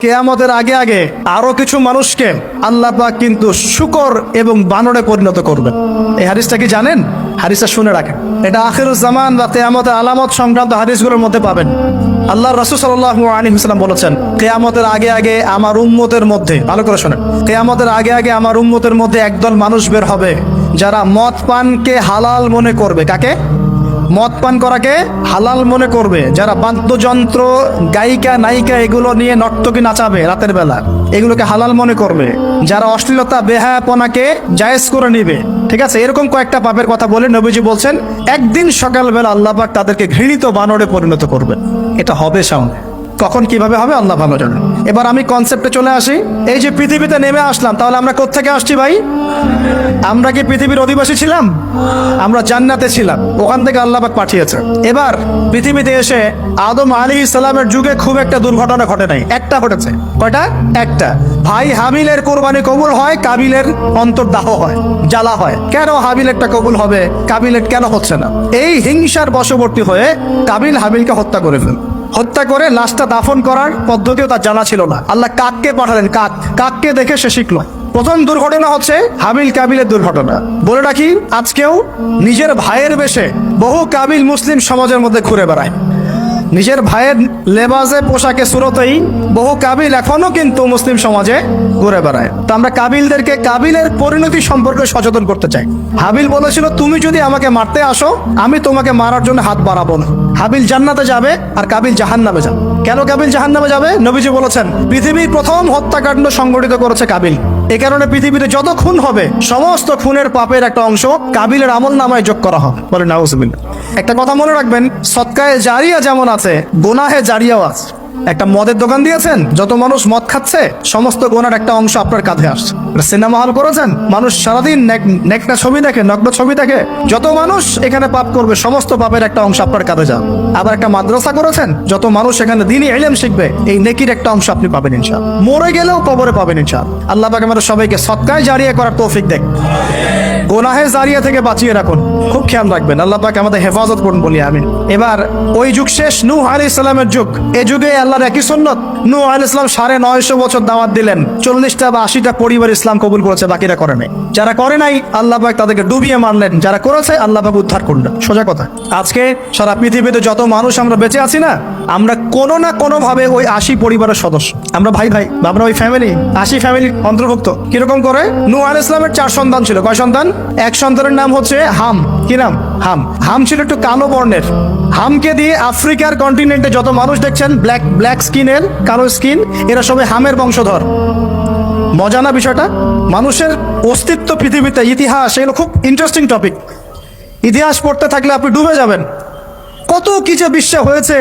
কিয়ামতের আগে আগে আরো কিছু মানুষকে আল্লাহ পাক কিন্তু শূকর এবং বানরে পরিণত করবেন। এই হাদিসটা কি জানেন? হাদিসটা শুনে রাখেন। এটা আখিরুজ জামান বা কিয়ামতের আলামত সংক্রান্ত হাদিসগুলোর মধ্যে পাবেন। আল্লাহর রাসূল সাল্লাল্লাহু আলাইহি ওয়াসাল্লাম বলেছেন, কিয়ামতের আগে আগে আমার উম্মতের মধ্যে, ভালো করে শোনেন, কিয়ামতের আগে আগে আমার উম্মতের মধ্যে একদল মানুষ বের হবে যারা মদ পানকে হালাল মনে করবে। কাকে? মদ পান করাকে হালাল মনে করবে। যারা বাদ্যযন্ত্র, গায়িকা, নায়িকা এগুলো নিয়ে নর্তকী নাচাবে রাতের বেলা, এগুলোকে হালাল মনে করবে। যারা অশ্লীলতা, বেহায়াপনাকে জায়েজ করে নিবে। ঠিক আছে, এরকম কয়েকটা পাপের কথা বলে নবীজি বলছেন একদিন সকালবেলা আল্লাহ পাক তাদেরকে ঘৃণিত বানরে পরিণত করবে। এটা হবে সামনে, কখন কিভাবে হবে আল্লাহ ভালো জানেন। এবার আমি কনসেপ্টে চলে আসি। এই যে পৃথিবীতে নেমে আসলাম, তাহলে আমরা কোত্থেকে আসছি ভাই? আমরা কি পৃথিবীর অধিবাসী ছিলাম? আমরা জান্নাতে ছিলাম, ওখান থেকে আল্লাহ পাক পাঠিয়েছে। এবার পৃথিবীতে এসে আদম আলাইহিস সালামের যুগে খুব একটা দুর্ঘটনা ঘটে নাই, একটা ঘটেছে। কয়টা? একটা। ভাই হাবিলের কোরবানি কবুল হয়, কাবিলের অন্তর্দাহ হয়, জ্বালা হয়। কেন হাবিলেরটা কবুল হবে, কাবিলের কেন হচ্ছে না? এই হিংসার বশবর্তী হয়ে কাবিল হাবিলকে হত্যা করে ফেল। হত্যা করে লাশটা দাফন করার পদ্ধতিও তার জানা ছিল না। আল্লাহ কাককে পাঠালেন, কাককে দেখে সে শিখলো। প্রথম দুর্ঘটনা হচ্ছে হাবিল কাবিলের দুর্ঘটনা। বলে রাখি, আজকেও নিজের ভাইয়ের বেশে বহু কাবিল মুসলিম সমাজের মধ্যে ঘুরে বেড়ায়। নিজের ভাইয়ের লেবাসে, পোশাকে, সুরতেই বহু কাবিল এখনো কিন্তু মুসলিম সমাজে ঘুরে বেড়ায়। তো আমরা কাবিলদেরকে কাবিলের পরিণতি সম্পর্কে সচেতন করতে চাই। হাবিল বলেছিল, তুমি যদি আমাকে মারতে আসো, আমি তোমাকে মারার জন্য হাত বাড়াবো না। হাবিল জান্নাতে যাবে আর কাবিল জাহান্নামে যাবে। কেন কাবিল জাহান্নামে যাবে? নবীজি বলেছেন, পৃথিবীর প্রথম হত্যাকাণ্ড সংগঠিত করেছে কাবিল। এ কারণে পৃথিবীতে যত খুন হবে, সমস্ত খুনের পাপের একটা অংশ কাবিলের আমল নামায় যোগ করা হবে। বলে নাউজুবিল্লাহ। একটা কথা মনে রাখবেন, সদকায়ে জারিয়া যেমন আছে, গুনাহে জারিয়াও আছে। একটা মদের দোকান দিয়েছেন, যত মানুষ মদ খাচ্ছে, সমস্ত গোনার একটা অংশ আপনার কাঁধে আসছে। সিনেমা হল করেছেন, মানুষ সারাদিন নেকটা ছবি দেখে, নগ্ন ছবি দেখে, যত মানুষ এখানে পাপ করবে, সমস্ত পাপের একটা অংশ আপনার কাঁধে যাবে। আবার একটা মাদ্রাসা করেছেন, যত মানুষ এখানে দ্বীনি ইলম শিখবে, এই নেকির একটা অংশ আপনি পাবেন ইনশাআল্লাহ। মরে গেলেও কবরে পাবেন ইনশাআল্লাহ। আল্লাহ পাক আমাদের সবাইকে সদকায়ে জারিয়া করার তৌফিক দেন, গোনাহে জারিয়া থেকে বাঁচিয়ে রাখুন। খুব খেয়াল রাখবেন, আল্লাহ পাক আমাদের হেফাজত করুন বলি আমিন। এবার ওই যুগ শেষ, নূহ আলাইহিস সালামের যুগ। এই যুগে আল্লাহর একই সুন্নত। নূহ আলাইহিস সালাম 950 বছর দাওয়াত দিলেন, 40টা বা 80টা পরিবার ইসলাম কবুল করেছে, বাকিরা করে নাই। যারা করে নাই আল্লাহ পাক তাদেরকে ডুবিয়ে মারলেন, যারা করেছে আল্লাহ পাক উদ্ধার করলেন। সোজা কথা। আজকে সারা পৃথিবীতে যত মানুষ আমরা বেঁচে আছি না, আমরা কোনো না কোনো ভাবে ওই 80 পরিবারের সদস্য। আমরা ভাই ভাই, আমরা ওই ফ্যামিলি, 80 ফ্যামিলির অন্তর্ভুক্ত। কিরকম করে? নূহ আলাইহিস সালামের 4 সন্তান ছিল। কয় সন্তান? এক সন্তানের নাম হচ্ছে হাম। কি নাম? হাম ছিল একটু কালো বর্ণের। হামকে দিয়ে আফ্রিকার কন্টিনেন্টে যত মানুষ দেখছেন, ব্ল্যাক স্কিনের, কালো স্কিন, এরা সবাই হামের বংশধর। মজা না বিষয়টা? মানুষের অস্তিত্ব পৃথিবীতে, ইতিহাস, এগুলো খুব ইন্টারেস্টিং টপিক। ইতিহাস পড়তে থাকলে আপনি ডুবে যাবেন। কত কিছু বিশ্বে হয়েছে।